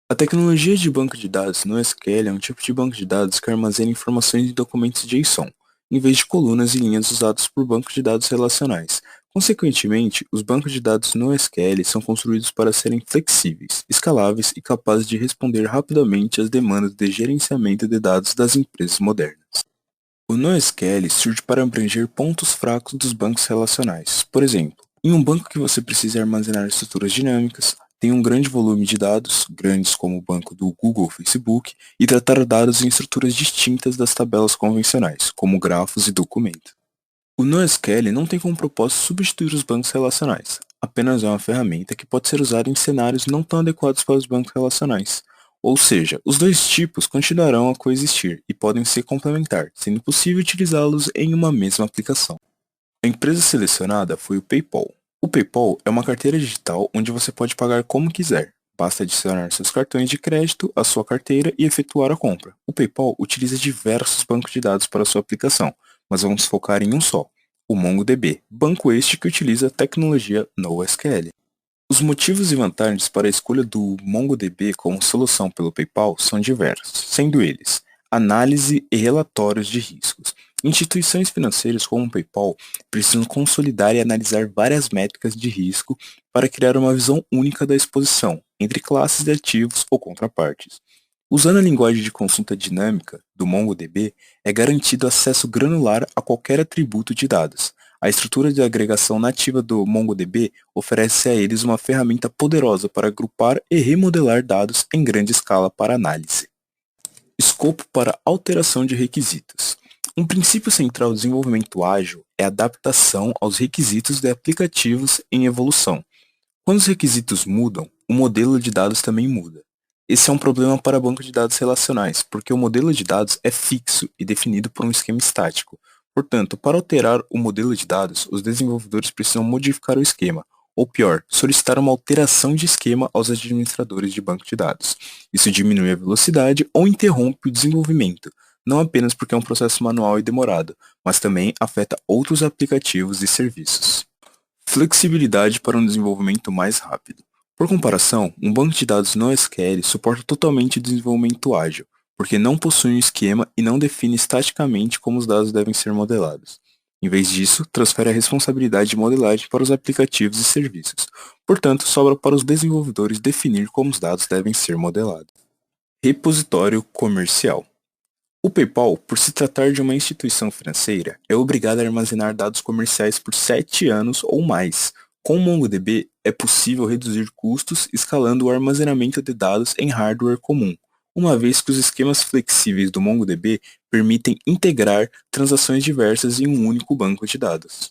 A tecnologia de banco de dados no SQL é um tipo de banco de dados que armazena informações em documentos JSON, em vez de colunas e linhas usados por bancos de dados relacionais. Consequentemente, os bancos de dados no SQL são construídos para serem flexíveis, escaláveis e capazes de responder rapidamente às demandas de gerenciamento de dados das empresas modernas. O NoSQL surge para abranger pontos fracos dos bancos relacionais. Por exemplo, em um banco que você precisa armazenar estruturas dinâmicas, tem um grande volume de dados, grandes como o banco do Google ou Facebook, e tratar dados em estruturas distintas das tabelas convencionais, como grafos e documentos. O NoSQL não tem como propósito substituir os bancos relacionais, apenas é uma ferramenta que pode ser usada em cenários não tão adequados para os bancos relacionais. Ou seja, os dois tipos continuarão a coexistir e podem se complementar, sendo possível utilizá-los em uma mesma aplicação. A empresa selecionada foi o PayPal. O PayPal é uma carteira digital onde você pode pagar como quiser. Basta adicionar seus cartões de crédito à sua carteira e efetuar a compra. O PayPal utiliza diversos bancos de dados para sua aplicação, mas vamos focar em um só, o MongoDB, banco este que utiliza a tecnologia NoSQL. Os motivos e vantagens para a escolha do MongoDB como solução pelo PayPal são diversos, sendo eles análise e relatórios de riscos. Instituições financeiras como o PayPal precisam consolidar e analisar várias métricas de risco para criar uma visão única da exposição entre classes de ativos ou contrapartes. Usando a linguagem de consulta dinâmica do MongoDB, é garantido acesso granular a qualquer atributo de dados. A estrutura de agregação nativa do MongoDB oferece a eles uma ferramenta poderosa para agrupar e remodelar dados em grande escala para análise. Escopo para alteração de requisitos. Um princípio central do desenvolvimento ágil é a adaptação aos requisitos de aplicativos em evolução. Quando os requisitos mudam, o modelo de dados também muda. Esse é um problema para bancos de dados relacionais, porque o modelo de dados é fixo e definido por um esquema estático. Portanto, para alterar o modelo de dados, os desenvolvedores precisam modificar o esquema, ou pior, solicitar uma alteração de esquema aos administradores de banco de dados. Isso diminui a velocidade ou interrompe o desenvolvimento, não apenas porque é um processo manual e demorado, mas também afeta outros aplicativos e serviços. Flexibilidade para um desenvolvimento mais rápido. Por comparação, um banco de dados NoSQL suporta totalmente o desenvolvimento ágil, porque não possui um esquema e não define estaticamente como os dados devem ser modelados. Em vez disso, transfere a responsabilidade de modelagem para os aplicativos e serviços. Portanto, sobra para os desenvolvedores definir como os dados devem ser modelados. Repositório comercial. O PayPal, por se tratar de uma instituição financeira, é obrigado a armazenar dados comerciais por 7 anos ou mais. Com o MongoDB, é possível reduzir custos escalando o armazenamento de dados em hardware comum, uma vez que os esquemas flexíveis do MongoDB permitem integrar transações diversas em um único banco de dados.